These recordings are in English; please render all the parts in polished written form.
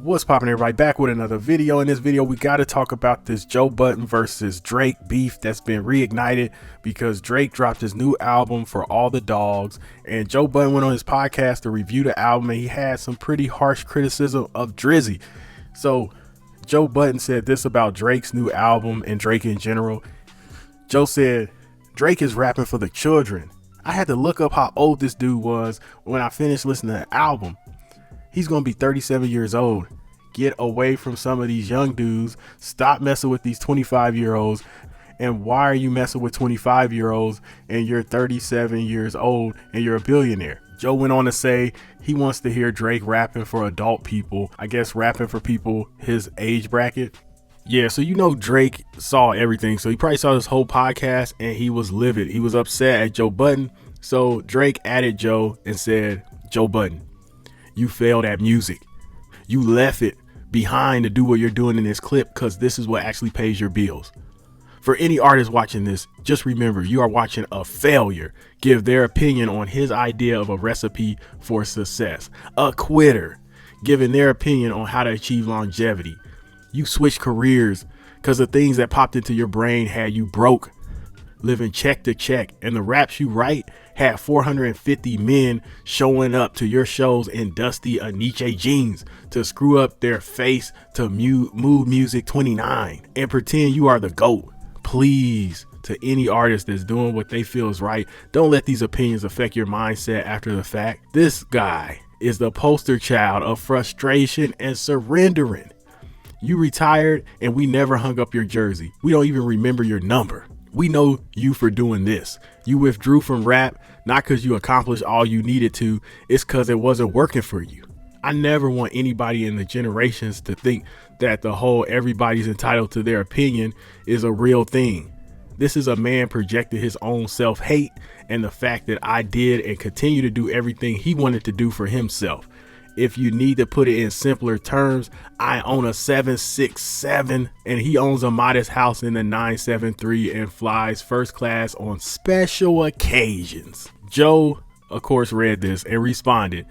What's poppin', everybody? Back with another video. In this video, we got to talk about this Joe Budden versus Drake beef that's been reignited because Drake dropped his new album For All the Dogs, and Joe Budden went on his podcast to review the album, and he had some pretty harsh criticism of Drizzy. So Joe Budden said this about Drake's new album and Drake in general. Joe said, "Drake is rapping for the children. I had to look up how old this dude was when I finished listening to the album. He's going to be 37 years old. Get away from some of these young dudes. Stop messing with these 25-year-olds. And why are you messing with 25-year-olds and you're 37 years old and you're a billionaire?" Joe went on to say he wants to hear Drake rapping for adult people. I guess rapping for people his age bracket. Yeah, so you know Drake saw everything. So he probably saw this whole podcast and he was livid. He was upset at Joe Budden. So Drake added Joe and said, "Joe Budden, you failed at music. You left it behind to do what you're doing in this clip because this is what actually pays your bills. For any artist watching this, just remember you are watching a failure give their opinion on his idea of a recipe for success. A quitter giving their opinion on how to achieve longevity. You switched careers because the things that popped into your brain had you broke, living check to check, and the raps you write had 450 men showing up to your shows in dusty Aniche jeans to screw up their face to Mood Music 29 and pretend you are the GOAT. Please, to any artist that's doing what they feel is right, don't let these opinions affect your mindset after the fact. This guy is the poster child of frustration and surrendering. You retired and we never hung up your jersey. We don't even remember your number. We know you for doing this. You withdrew from rap, not because you accomplished all you needed to, it's because it wasn't working for you. I never want anybody in the generations to think that the whole everybody's entitled to their opinion is a real thing. This is a man projecting his own self-hate and the fact that I did and continue to do everything he wanted to do for himself. If you need to put it in simpler terms, I own a 767 and he owns a modest house in the 973 and flies first class on special occasions." Joe, of course, read this and responded.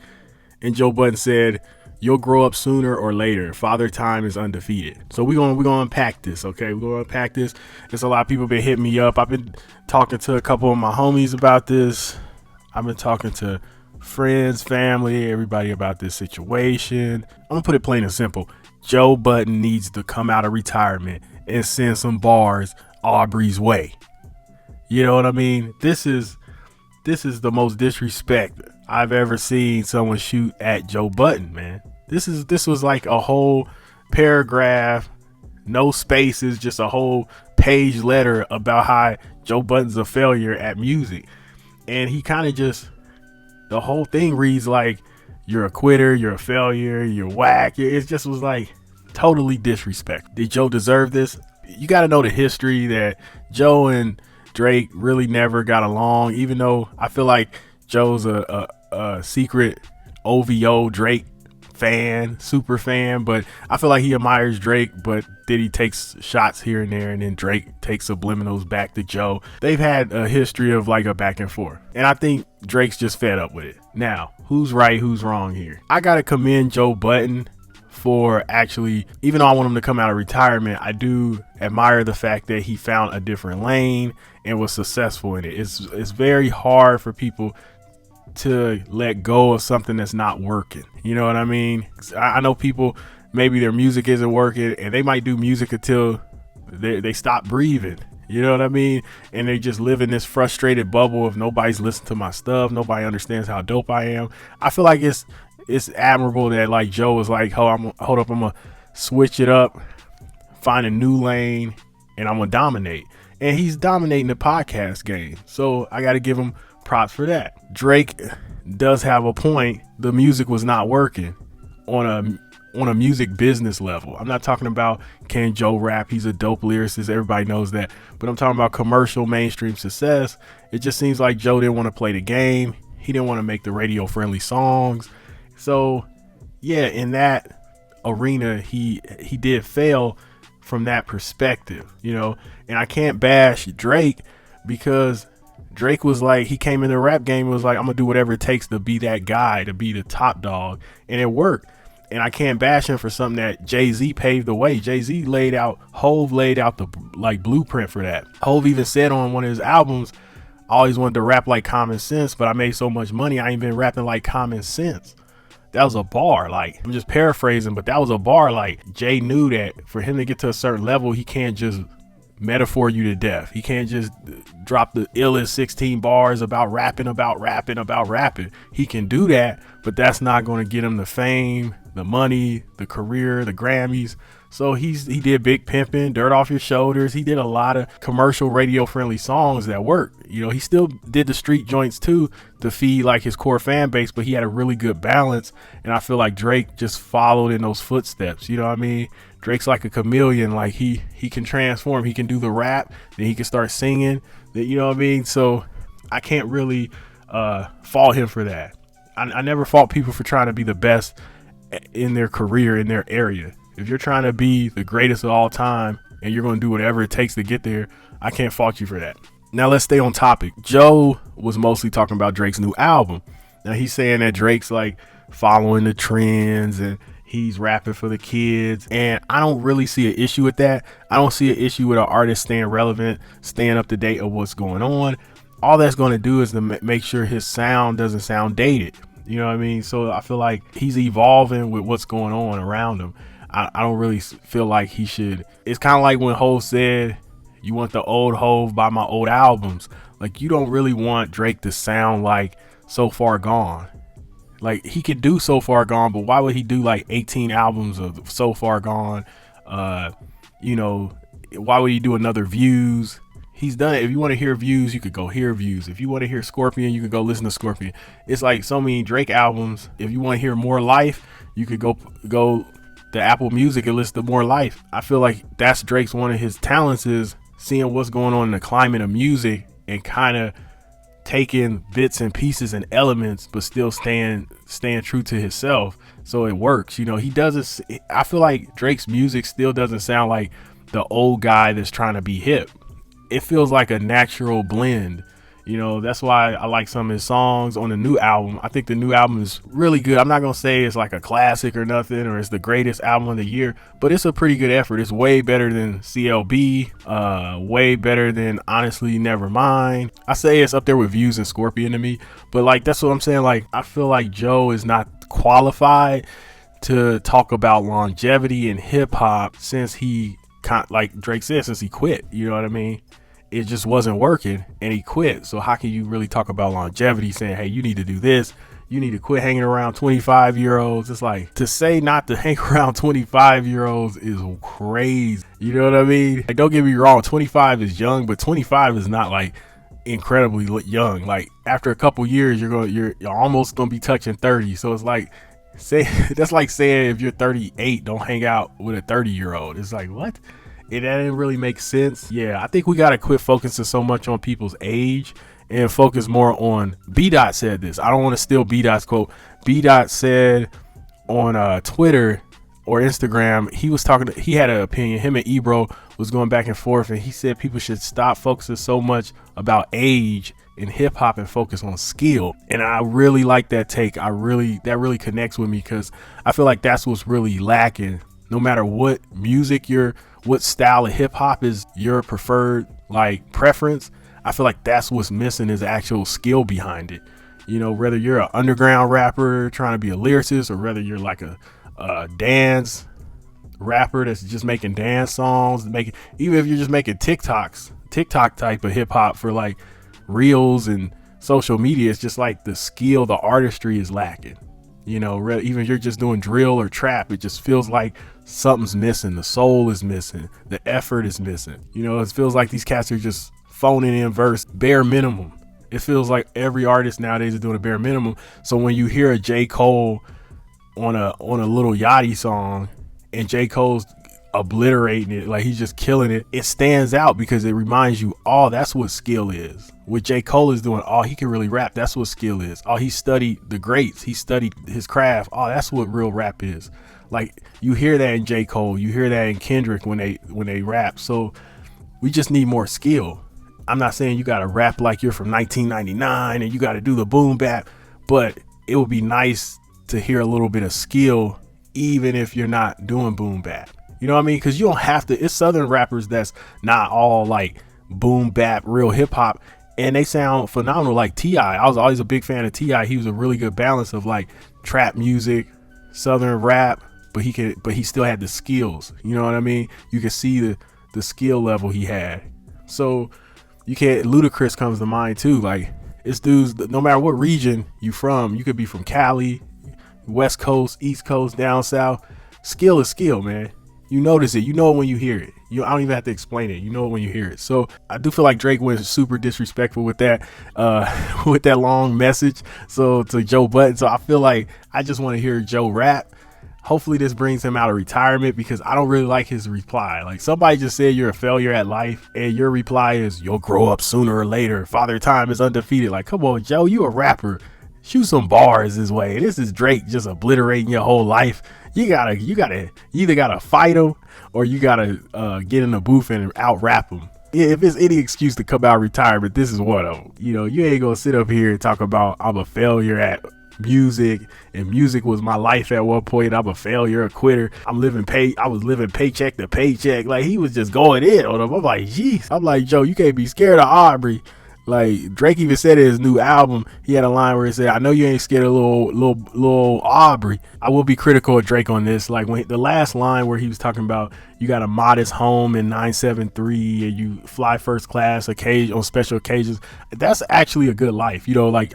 And Joe Budden said, "You'll grow up sooner or later. Father Time is undefeated." So we're gonna unpack this, okay? We're gonna unpack this. There's a lot of people been hitting me up. I've been talking to a couple of my homies about this. I've been talking to friends, family, everybody about this situation. I'm gonna put it plain and simple. Joe Budden needs to come out of retirement and send some bars Aubrey's way. You know what I mean? This is the most disrespect I've ever seen someone shoot at Joe Budden, man. This was like a whole paragraph, no spaces, just a whole page letter about how Joe Budden's a failure at music. And he kind of just, the whole thing reads like you're a quitter, you're a failure, you're whack. It just was like totally disrespect. Did Joe deserve this? You got to know the history that Joe and Drake really never got along, even though I feel like Joe's a secret OVO Drake fan, super fan, but I feel like he admires Drake, but then he takes shots here and there, and then Drake takes subliminals back to Joe. They've had a history of like a back and forth, and I think Drake's just fed up with it. Now, who's right, who's wrong here? I gotta commend Joe Budden for actually, even though I want him to come out of retirement, I do admire the fact that he found a different lane and was successful in it. It's very hard for people to let go of something that's not working. You know what I mean? I know people, maybe their music isn't working and they might do music until they stop breathing. You know what I mean? And they just live in this frustrated bubble of nobody's listening to my stuff. Nobody understands how dope I am. I feel like it's admirable that like Joe was like, I'm gonna switch it up, find a new lane, and I'm gonna dominate. And he's dominating the podcast game. So I got to give him props for that. Drake does have a point. The music was not working on a music business level. I'm not talking about can Joe rap. He's a dope lyricist. Everybody knows that. But I'm talking about commercial mainstream success. It just seems like Joe didn't want to play the game. He didn't want to make the radio friendly songs. So yeah, in that arena, he did fail from that perspective, you know. And I can't bash Drake because Drake was like, he came in the rap game and was like, I'm gonna do whatever it takes to be that guy, to be the top dog, and it worked. And I can't bash him for something that Jay-Z paved the way. Jay-Z Hove laid out the like blueprint for that. Hove even said on one of his albums, I always wanted to rap like Common Sense, but I made so much money, I ain't been rapping like Common Sense. That was a bar. Like, I'm just paraphrasing, but that was a bar. Like, Jay knew that for him to get to a certain level, he can't just metaphor you to death. He can't just drop the illest 16 bars about rapping. He can do that, but that's not going to get him the fame, the money, the career, the Grammys. So he did Big Pimpin', Dirt Off Your Shoulders. He did a lot of commercial radio friendly songs that worked. You know, he still did the street joints too to feed like his core fan base, but he had a really good balance. And I feel like Drake just followed in those footsteps. You know what I mean? Drake's like a chameleon. Like he can transform. He can do the rap, then he can start singing. You know what I mean? So I can't really fault him for that. I never fault people for trying to be the best in their career, in their area. If you're trying to be the greatest of all time and you're going to do whatever it takes to get there, I can't fault you for that. Now let's stay on topic. Joe was mostly talking about Drake's new album. Now he's saying that Drake's like following the trends and he's rapping for the kids. And I don't really see an issue with that. I don't see an issue with an artist staying relevant, staying up to date of what's going on. All that's going to do is to make sure his sound doesn't sound dated. You know what I mean? So I feel like he's evolving with what's going on around him. I don't really feel like he should. It's kind of like when Hov said, you want the old Hov, buy my old albums. Like, you don't really want Drake to sound like So Far Gone. Like, he could do So Far Gone, but why would he do like 18 albums of So Far Gone? You know, why would he do another Views? He's done it. If you want to hear Views, you could go hear Views. If you want to hear Scorpion, you could go listen to Scorpion. It's like so many Drake albums. If you want to hear More Life, you could go to Apple Music and listen to More Life. I feel like that's Drake's one of his talents, is seeing what's going on in the climate of music and kind of taking bits and pieces and elements, but still staying true to himself. So it works. You know, he doesn't. I feel like Drake's music still doesn't sound like the old guy that's trying to be hip. It feels like a natural blend. You know, that's why I like some of his songs on the new album. I think the new album is really good. I'm not going to say it's like a classic or nothing, or it's the greatest album of the year, but it's a pretty good effort. It's way better than CLB, way better than Honestly Nevermind. I say it's up there with Views and Scorpion to me, but like, that's what I'm saying. Like, I feel like Joe is not qualified to talk about longevity in hip hop since he, like Drake said, since he quit. You know what I mean? It just wasn't working and he quit. So how can you really talk about longevity saying, hey, you need to do this, you need to quit hanging around 25-year-olds? It's like, to say not to hang around 25-year-olds is crazy. You know what I mean? Like, don't get me wrong, 25 is young, but 25 is not like incredibly young. Like, after a couple years, you're almost gonna be touching 30. So it's like, that's like saying if you're 38, don't hang out with a 30-year-old. It's like, what? That didn't really make sense. Yeah, I think we got to quit focusing so much on people's age and focus more on. B-Dot said this. I don't want to steal B-Dot's quote. B-Dot said on Twitter or Instagram, he had an opinion. Him and Ebro was going back and forth, and he said people should stop focusing so much about age in hip hop and focus on skill. And I really like that take. That really connects with me, because I feel like that's what's really lacking. No matter what what style of hip hop is your preferred like preference, I feel like that's what's missing, is actual skill behind it. You know, whether you're an underground rapper trying to be a lyricist, or whether you're like a dance rapper that's just making dance songs, even if you're just making TikTok type of hip hop for like reels and social media, it's just like the skill, the artistry is lacking. You know, even if you're just doing drill or trap, it just feels like something's missing. The soul is missing. The effort is missing. You know, it feels like these cats are just phoning in verse, bare minimum. It feels like every artist nowadays is doing a bare minimum. So when you hear a J. Cole on a Lil Yachty song, and J. Cole's obliterating it, like he's just killing it, it stands out because it reminds you, oh, that's what skill is. What J. Cole is doing, oh, he can really rap, that's what skill is. Oh, he studied the greats, he studied his craft, oh, that's what real rap is. Like, you hear that in J. Cole, you hear that in Kendrick when they rap. So we just need more skill. I'm not saying you gotta rap like you're from 1999 and you gotta do the boom bap, but it would be nice to hear a little bit of skill even if you're not doing boom bap. You know what I mean? Because you don't have to. It's Southern rappers that's not all like boom bap, real hip hop, and they sound phenomenal. Like T.I. I was always a big fan of T.I. He was a really good balance of like trap music, Southern rap, but he still had the skills. You know what I mean? You can see the skill level he had. So you can't. Ludacris comes to mind too. Like it's dudes. No matter what region you from, you could be from Cali, West Coast, East Coast, down south. Skill is skill, man. You notice it. You know it when you hear it. I don't even have to explain it. You know it when you hear it. So I do feel like Drake went super disrespectful with that long message. So to Joe Budden. So I feel like I just want to hear Joe rap. Hopefully this brings him out of retirement, because I don't really like his reply. Like somebody just said you're a failure at life, and your reply is you'll grow up sooner or later. Father Time is undefeated. Like, come on, Joe, you a rapper. Shoot some bars this way. This is Drake just obliterating your whole life. You either gotta fight him, or you gotta get in the booth and out rap him. If it's any excuse to come out of retirement, this is one of them. You know, you ain't gonna sit up here and talk about I'm a failure at music, and music was my life at one point. I'm a failure, a quitter. I was living paycheck to paycheck. Like he was just going in on him. I'm like, geez. I'm like, Joe, you can't be scared of Aubrey. Like Drake even said in his new album, he had a line where he said, I know you ain't scared of little Aubrey. I will be critical of Drake on this. Like when the last line where he was talking about you got a modest home in 973 and you fly first class on special occasions. That's actually a good life. You know, like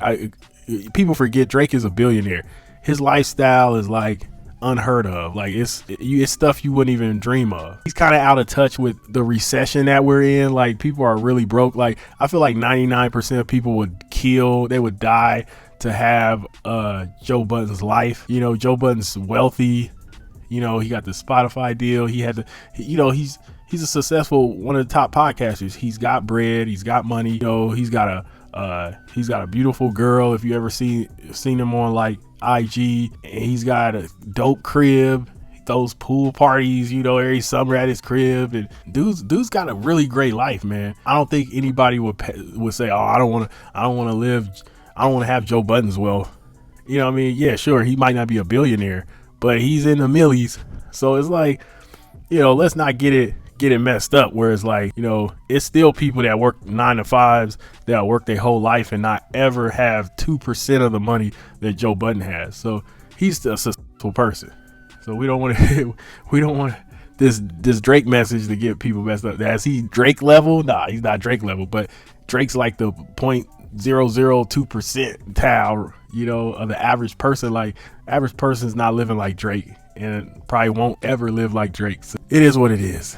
people forget Drake is a billionaire. His lifestyle is like unheard of. Like it's stuff you wouldn't even dream of. He's kind of out of touch with the recession that we're in. Like people are really broke. Like I feel like 99% of people they would die to have Joe Budden's life. You know, Joe Budden's wealthy. You know, he got the Spotify deal. He had he's a successful, one of the top podcasters. He's got bread, he's got money. You know, he's got a beautiful girl. If you ever seen him on like IG, and he's got a dope crib, those pool parties, you know, every summer at his crib, and dude's got a really great life, man. I don't think anybody would say, oh, I don't want to have Joe Budden's wealth. You know what I mean? Yeah, sure, he might not be a billionaire, but he's in the millies. So it's like, you know, let's not get it messed up where it's like, you know, it's still people that work 9 to 5s that work their whole life and not ever have 2% of the money that Joe Budden has. So he's a successful person. So we don't want this Drake message to get people messed up. Is he Drake level? Nah, he's not Drake level, but Drake's like the 0.002 percentile, you know, of the average person. Like average person's not living like Drake and probably won't ever live like Drake. So it is what it is.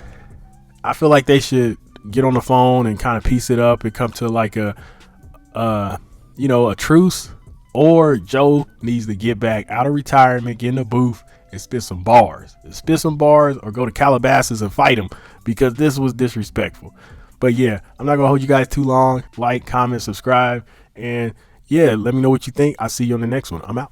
I feel like they should get on the phone and kind of piece it up and come to like a truce, or Joe needs to get back out of retirement, get in the booth and spit some bars, or go to Calabasas and fight him, because this was disrespectful. But yeah, I'm not gonna hold you guys too long. Like, comment, subscribe, and yeah, let me know what you think. I'll see you on the next one. I'm out.